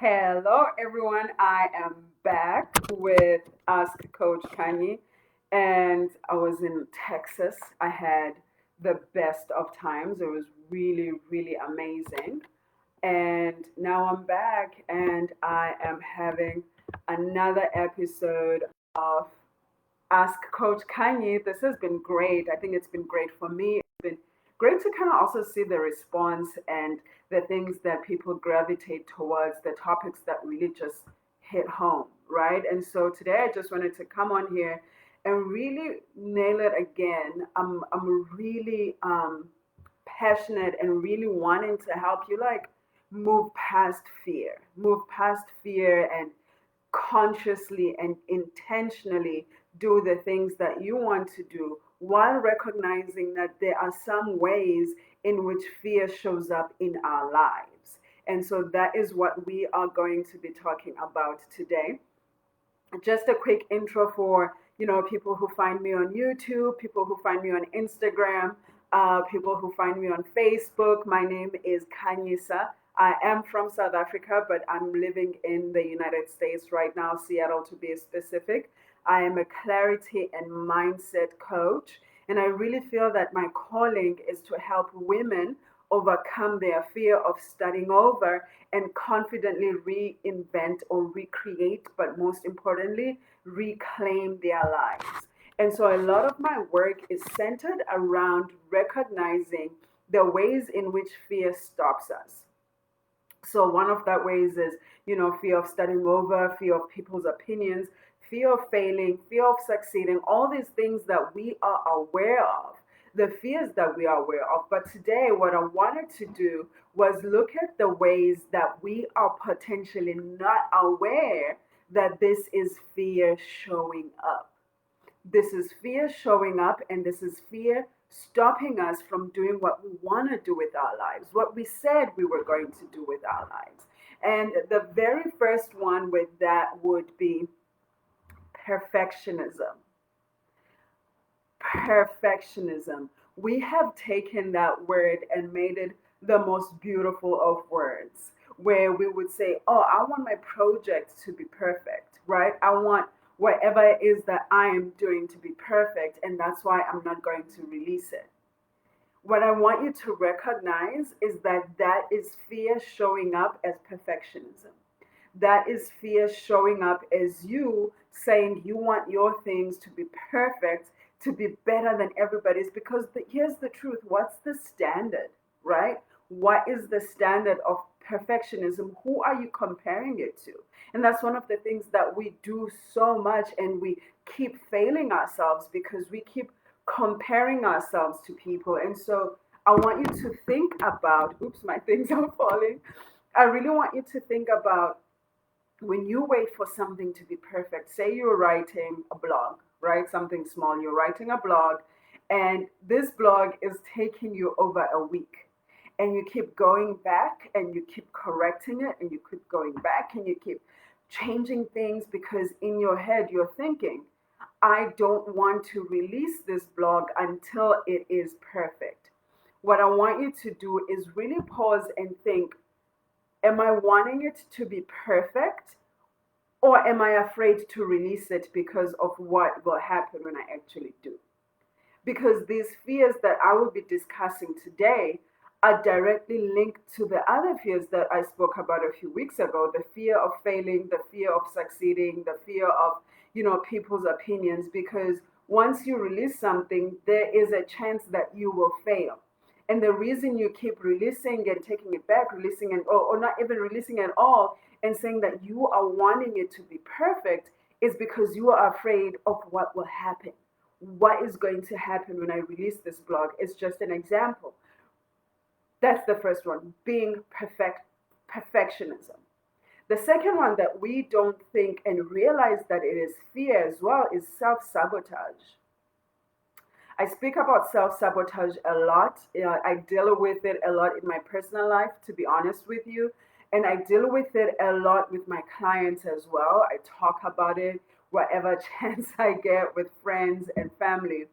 Hello, everyone. I am back with Ask Coach Khanyi, and I was in Texas. I had the best of times. It was really, really amazing. And now I'm back, and I am having another episode of Ask Coach Kanye. This has been great. I think it's been great for me. It's been great to kind of also see the response and the things that people gravitate towards, the topics that really just hit home, right? And so today I just wanted to come on here and really nail it again. I'm really passionate and really wanting to help you like move past fear and consciously and intentionally do the things that you want to do while recognizing that there are some ways in which fear shows up in our lives. And so that is what we are going to be talking about today. Just a quick intro for people who find me on YouTube, people who find me on Instagram, people who find me on Facebook. My name is Kanyisa. I am from South Africa, but I'm living in the United States right now, Seattle to be specific. I am a clarity and mindset coach, and I really feel that my calling is to help women overcome their fear of starting over and confidently reinvent or recreate, but most importantly, reclaim their lives. And so a lot of my work is centered around recognizing the ways in which fear stops us. So one of that ways is, fear of starting over, fear of people's opinions, fear of failing, fear of succeeding, all these things that we are aware of, the fears that we are aware of. But today, what I wanted to do was look at the ways that we are potentially not aware that this is fear showing up. This is fear showing up, and this is fear stopping us from doing what we want to do with our lives, what we said we were going to do with our lives. And the very first one with that would be perfectionism. Perfectionism. We have taken that word and made it the most beautiful of words, where we would say, oh, I want my project to be perfect, right? I want whatever it is that I am doing to be perfect, and that's why I'm not going to release it. What I want you to recognize is that that is fear showing up as perfectionism. That is fear showing up as you saying you want your things to be perfect, to be better than everybody's. Because here's the truth, what's the standard, right? What is the standard of perfectionism? Who are you comparing it to? And that's one of the things that we do so much, and we keep failing ourselves because we keep comparing ourselves to people. And so I want you to think about, oops, my things are falling. I really want you to think about when you wait for something to be perfect. Say you're writing a blog, right? Something small, you're writing a blog, and this blog is taking you over a week. And you keep going back and you keep correcting it, and you keep going back and you keep changing things because in your head you're thinking, I don't want to release this blog until it is perfect. What I want you to do is really pause and think, am I wanting it to be perfect, or am I afraid to release it because of what will happen when I actually do? Because these fears that I will be discussing today are directly linked to the other fears that I spoke about a few weeks ago, the fear of failing, the fear of succeeding, the fear of, people's opinions. Because once you release something, there is a chance that you will fail. And the reason you keep releasing and taking it back, releasing and or not even releasing at all, and saying that you are wanting it to be perfect is because you are afraid of what will happen. What is going to happen when I release this blog? It's just an example. That's the first one, being perfectionism. The second one that we don't think and realize that it is fear as well is self-sabotage. I speak about self-sabotage a lot. I deal with it a lot in my personal life, to be honest with you. And I deal with it a lot with my clients as well. I talk about it whatever chance I get with friends and family.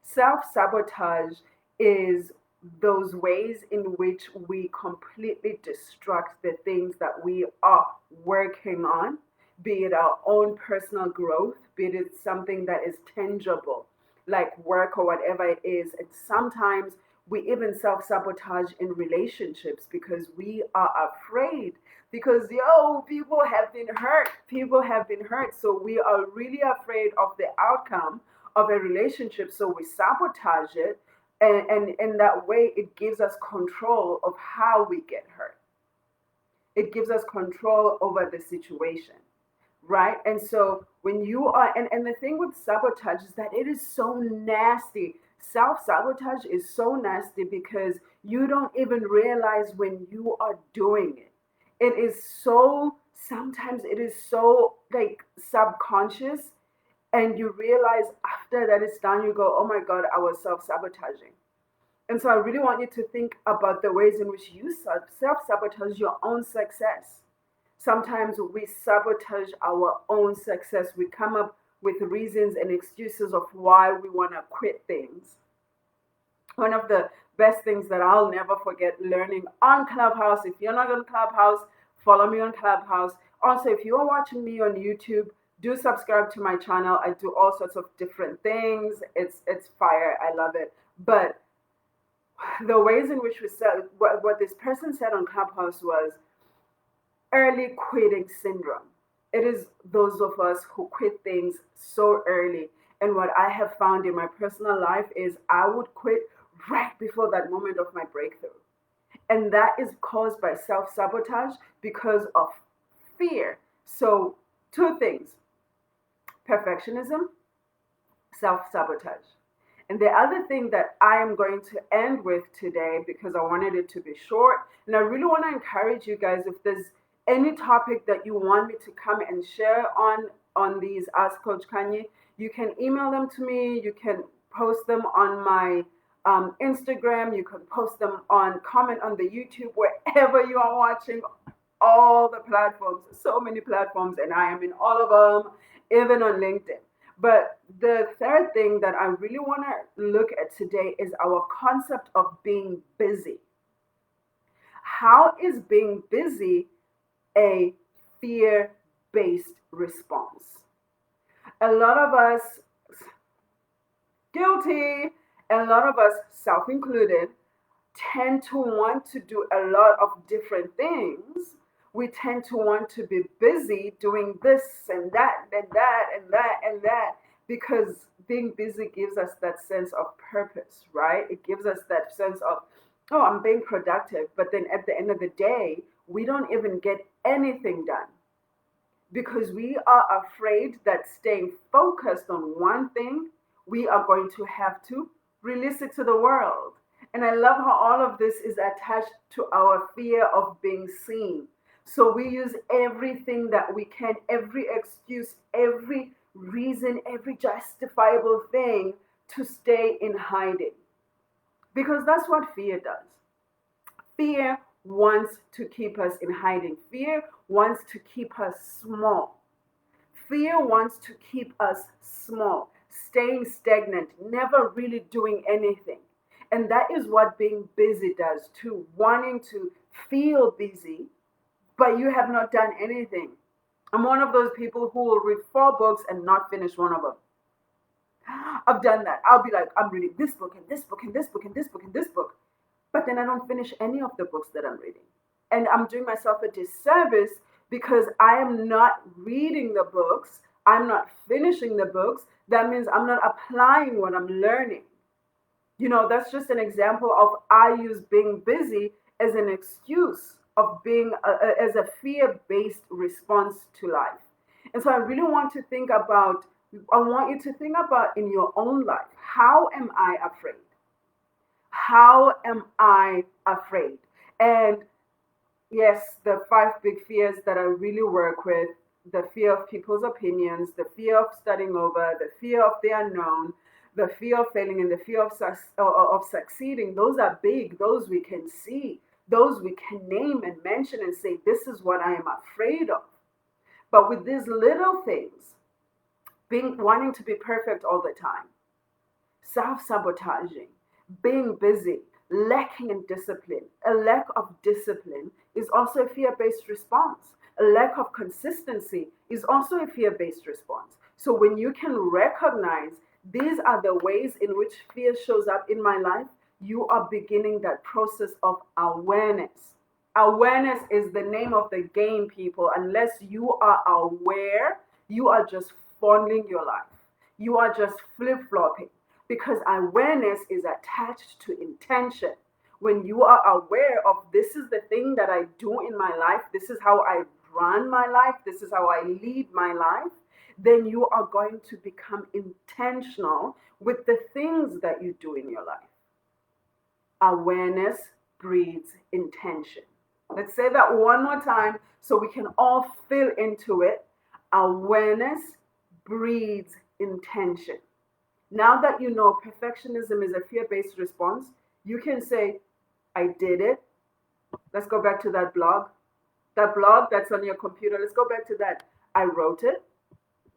Self-sabotage is those ways in which we completely distract the things that we are working on, be it our own personal growth, be it something that is tangible, like work or whatever it is. And sometimes we even self sabotage in relationships because we are afraid. Because, people have been hurt. People have been hurt. So we are really afraid of the outcome of a relationship. So we sabotage it, and in that way it gives us control of how we get hurt. It gives us control over the situation, right? And so when you are, and the thing with sabotage is that it is so nasty. Self-sabotage is so nasty because you don't even realize when you are doing it. It is so, sometimes it is so like subconscious, and you realize after that it's done, you go, oh my God, I was self-sabotaging. And so I really want you to think about the ways in which you self-sabotage your own success. Sometimes we sabotage our own success. We come up with reasons and excuses of why we want to quit things. One of the best things that I'll never forget learning on Clubhouse. If you're not on Clubhouse, follow me on Clubhouse. Also, if you are watching me on YouTube, do subscribe to my channel. I do all sorts of different things. It's fire. I love it. But the ways in which we said what this person said on Clubhouse was early quitting syndrome. It is those of us who quit things so early. And what I have found in my personal life is I would quit right before that moment of my breakthrough. And that is caused by self sabotage because of fear. So, two things: perfectionism, self sabotage. And the other thing that I am going to end with today, because I wanted it to be short, and I really want to encourage you guys, if there's any topic that you want me to come and share on these Ask Coach Khanyi, you can email them to me. You can post them on my Instagram. You can post them comment on the YouTube, wherever you are watching, all the platforms, so many platforms, and I am in all of them, even on LinkedIn. But the third thing that I really want to look at today is our concept of being busy. How is being busy a fear-based response? A lot of us, guilty, a lot of us, self included, tend to want to do a lot of different things. We tend to want to be busy doing this and that and that and that and that, because being busy gives us that sense of purpose, right? It gives us that sense of, oh, I'm being productive. But then at the end of the day, we don't even get anything done because we are afraid that staying focused on one thing, we are going to have to release it to the world. And I love how all of this is attached to our fear of being seen. So we use everything that we can, every excuse, every reason, every justifiable thing to stay in hiding. Because that's what fear does. Fear wants to keep us in hiding. Fear wants to keep us small. Fear wants to keep us small, staying stagnant, never really doing anything. And that is what being busy does too, wanting to feel busy, but you have not done anything. I'm one of those people who will read 4 books and not finish one of them. I've done that. I'll be like, I'm reading this book and this book and this book and this book and this book, but then I don't finish any of the books that I'm reading. And I'm doing myself a disservice because I am not reading the books. I'm not finishing the books. That means I'm not applying what I'm learning. That's just an example of I use being busy as an excuse of being as a fear-based response to life. And so I want you to think about in your own life, how am I afraid? How am I afraid? And yes, the 5 big fears that I really work with: the fear of people's opinions, the fear of starting over, the fear of the unknown, the fear of failing, and the fear of succeeding. Those are big. Those we can see. Those we can name and mention and say, this is what I am afraid of. But with these little things, wanting to be perfect all the time, self-sabotaging, being busy, lacking in discipline. A lack of discipline is also a fear-based response. A lack of consistency is also a fear-based response. So when you can recognize these are the ways in which fear shows up in my life, you are beginning that process of awareness. Awareness is the name of the game, people. Unless you are aware, you are just fondling your life. You are just flip flopping because awareness is attached to intention. When you are aware of this is the thing that I do in my life, this is how I run my life, this is how I lead my life, then you are going to become intentional with the things that you do in your life. Awareness breeds intention. Let's say that one more time so we can all fill into it. Awareness breeds intention. Now that you know perfectionism is a fear-based response, you can say, I did it. Let's go back to that blog. That blog that's on your computer, let's go back to that. I wrote it.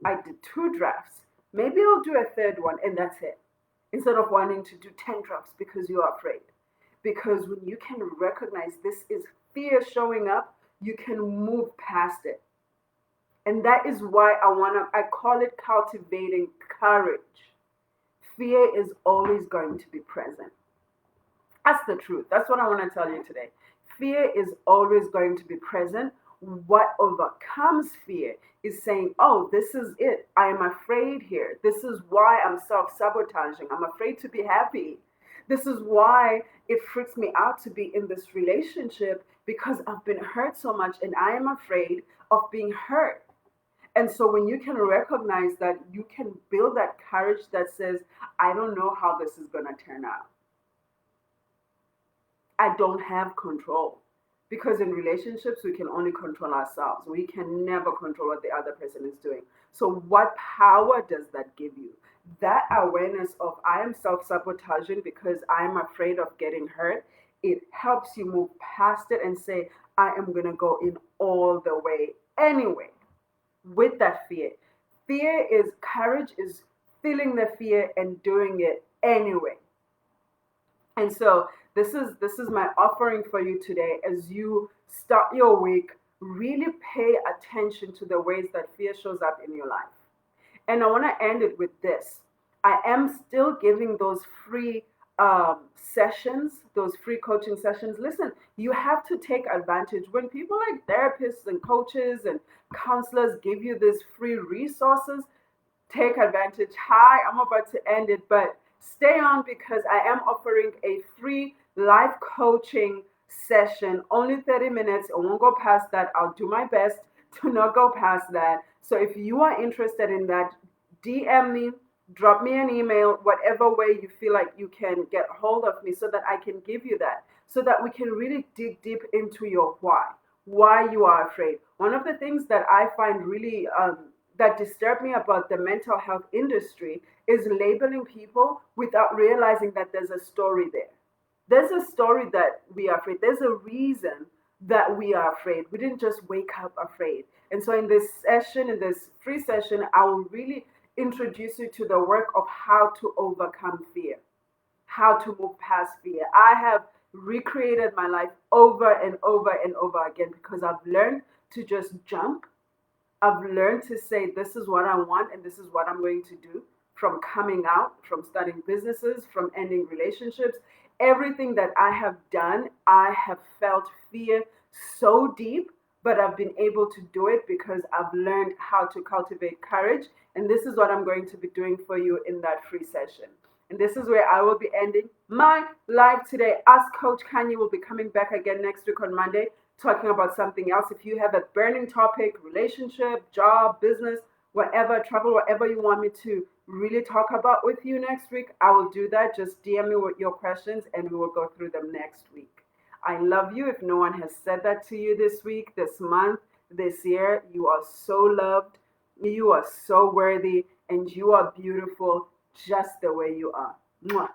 I did 2 drafts. Maybe I'll do a 3rd one and that's it. Instead of wanting to do 10 drafts because you are afraid. Because when you can recognize this is fear showing up, you can move past it. And that is why I call it cultivating courage. Fear is always going to be present. That's the truth. That's what I want to tell you today. Fear is always going to be present. What overcomes fear is saying, oh, this is it. I am afraid here. This is why I'm self-sabotaging. I'm afraid to be happy. This is why it freaks me out to be in this relationship because I've been hurt so much and I am afraid of being hurt. And so when you can recognize that, you can build that courage that says, I don't know how this is going to turn out. I don't have control. Because in relationships, we can only control ourselves. We can never control what the other person is doing. So what power does that give you? That awareness of I am self-sabotaging because I'm afraid of getting hurt, it helps you move past it and say, I am going to go in all the way anyway with that fear. Courage is feeling the fear and doing it anyway. And so this is my offering for you today as you start your week. Really pay attention to the ways that fear shows up in your life. And I want to end it with this. I am still giving those free sessions, those free coaching sessions. Listen, you have to take advantage. When people like therapists and coaches and counselors give you these free resources, take advantage. Hi, I'm about to end it, but stay on because I am offering a free life coaching session, only 30 minutes. I won't go past that. I'll do my best to not go past that. So if you are interested in that, DM me, drop me an email, whatever way you feel like you can get hold of me so that I can give you that, so that we can really dig deep into your why you are afraid. One of the things that I find really that disturb me about the mental health industry is labeling people without realizing that there's a story there. There's a story that we are afraid. There's a reason that we are afraid. We didn't just wake up afraid. And so in this session, in this free session, I will really introduce you to the work of how to overcome fear, how to move past fear. I have recreated my life over and over and over again because I've learned to just jump. I've learned to say, this is what I want and this is what I'm going to do. From coming out, from starting businesses, from ending relationships, everything that I have done, I have felt fear so deep, but I've been able to do it because I've learned how to cultivate courage. And this is what I'm going to be doing for you in that free session. And this is where I will be ending my live today. Ask Coach Khanyi will be coming back again next week on Monday, talking about something else. If you have a burning topic, relationship, job, business, whatever, travel, whatever you want me to really talk about with you next week, I will do that. Just DM me with your questions and we will go through them next week. I love you. If no one has said that to you this week, this month, this year, you are so loved, you are so worthy, and you are beautiful just the way you are. Mwah.